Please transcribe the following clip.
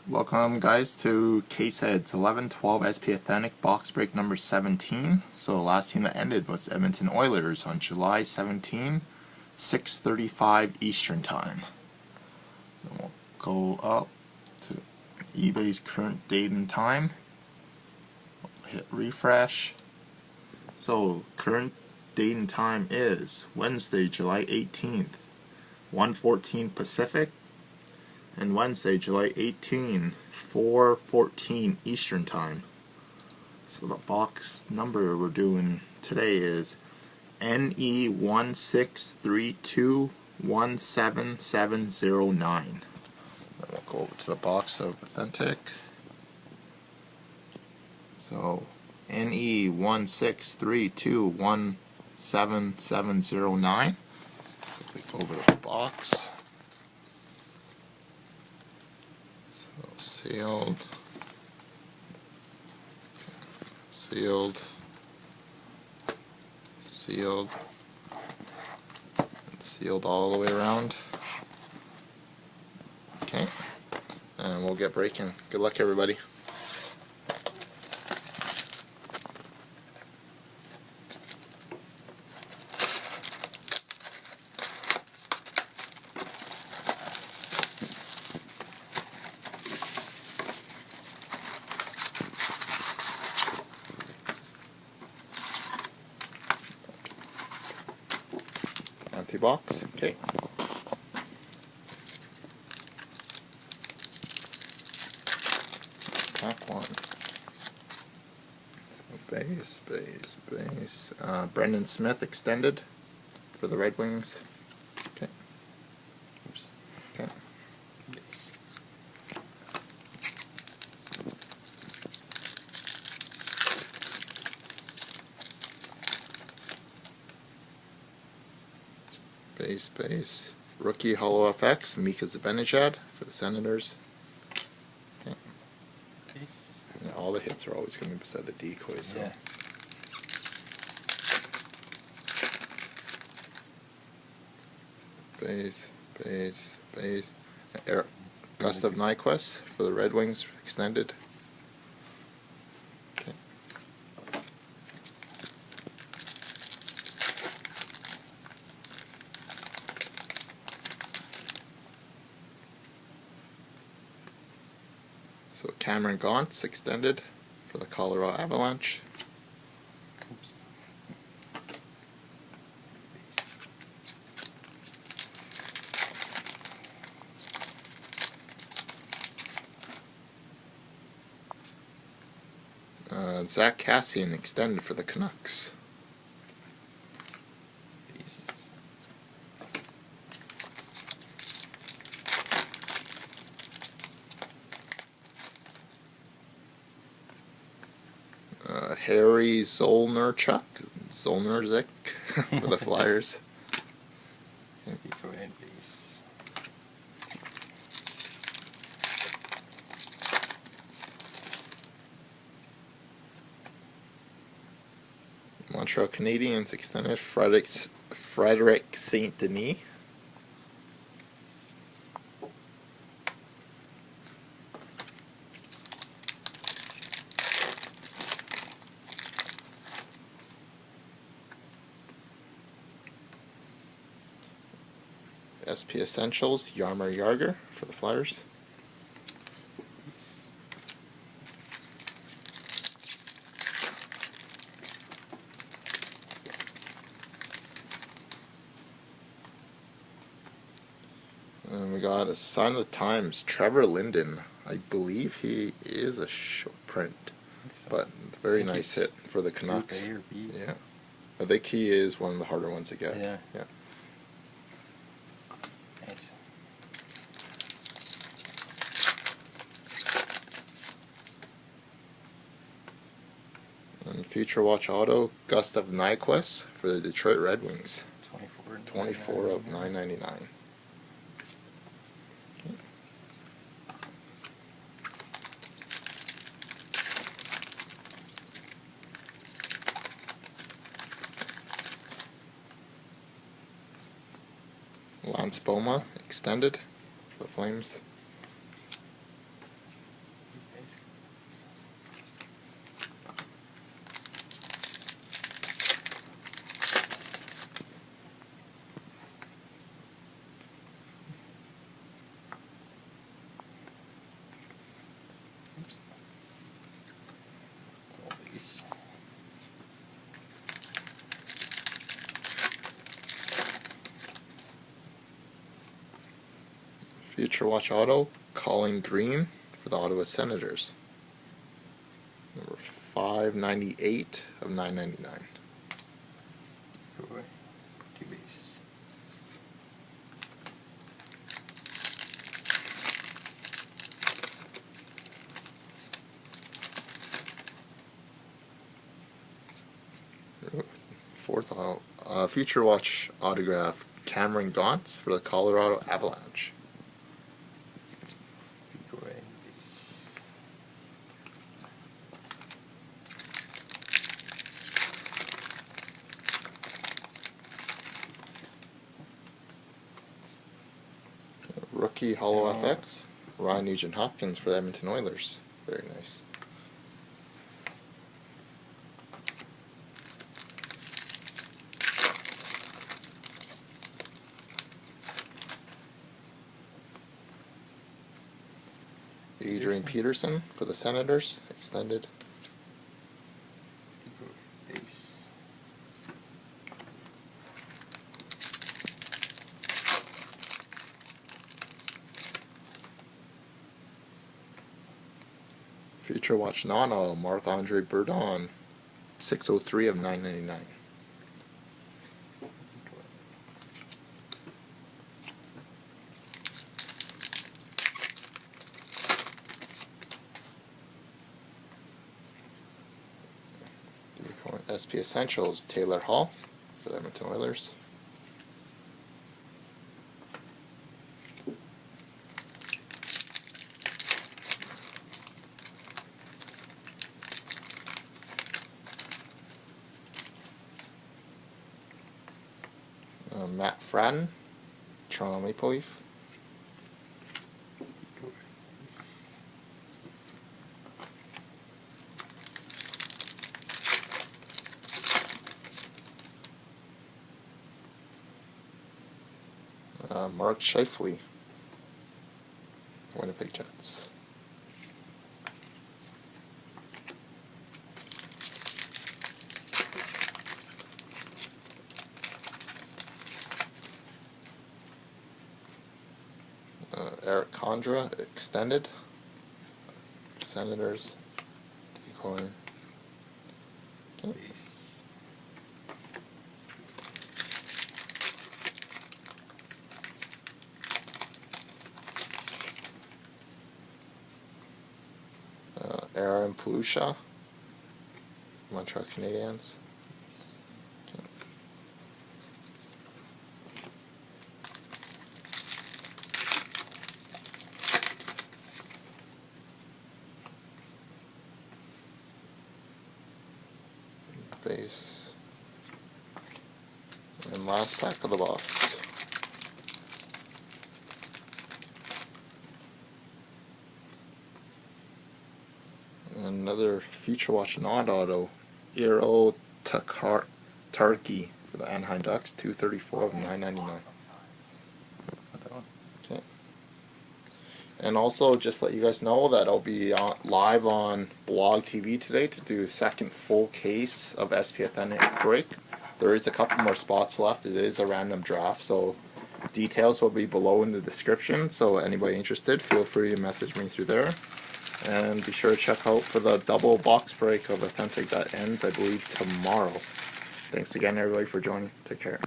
Welcome guys to K-Heads 11-12 SP Authentic box break number 17. So the last team that ended was Edmonton Oilers on July 17, 6:35 Eastern Time. Then we'll go up to eBay's current date and time. We'll hit refresh. So current date and time is Wednesday, July 18th, 1:14 Pacific. And Wednesday, July 18, 4:14 Eastern Time. So the box number we're doing today is NE1632177709. Then we'll go over to the box of Authentic. So NE1632177709. Click over the box. Sealed, sealed, sealed, and sealed all the way around. Okay, and we'll get breaking. Good luck, everybody. Empty box. Okay. Pack one. So base. Brendan Smith extended for the Red Wings. Okay. Oops. Okay. Base. Base. Rookie Holo FX, Mika Zibanejad for the Senators. Okay. Yeah, all the hits are always coming beside the decoys. So. Yeah. Base. Gustav Nyquist for the Red Wings extended. Okay. So Cameron Gauntz extended for the Colorado Avalanche. Oops. Zach Kassian extended for the Canucks. Harry Zolnierczyk for the Flyers. Montreal Canadiens extended Frederic St. Denis. SP Essentials, Jaromir Jagr for the Flyers. And we got a Sign of the Times, Trevor Linden. I believe he is a short print, but very nice hit for the Canucks. Yeah, I think he is one of the harder ones to get. Yeah. Nice. And Future Watch Auto, Gustav Nyquist for the Detroit Red Wings. 24 of 999. Lance Boma extended for the Flames. Future Watch Auto, Colin Green for the Ottawa Senators. Number 598 of 999. Fourth Future Watch autograph, Cameron Gaunt for the Colorado Avalanche. Rookie Holo FX, Ryan Nugent-Hopkins for the Edmonton Oilers. Very nice. Adrian Peterson for the Senators, extended. Future Watch Nano, Marc-Andre Bourdon, 603 of 999. SP Essentials, Taylor Hall for the Edmonton Oilers. Matt Fratton, Toronto Maple Leaf. Mark Scheifele, Winnipeg Jets. Eric Condra, extended. Senators. Decoy. Okay. Aaron Palusha, Montreal Canadiens. Base. And last pack of the box. Another Future Watch non-auto, Eero Tarkki for the Anaheim Ducks, 234 of 999. Okay. And also, just let you guys know that I'll be live on Blog TV today to do a second full case of SP Authentic break. There is a couple more spots left. It is a random draft, so details will be below in the description. So anybody interested, feel free to message me through there. And be sure to check out for the double box break of Authentic that ends, I believe, tomorrow. Thanks again, everybody, for joining. Take care.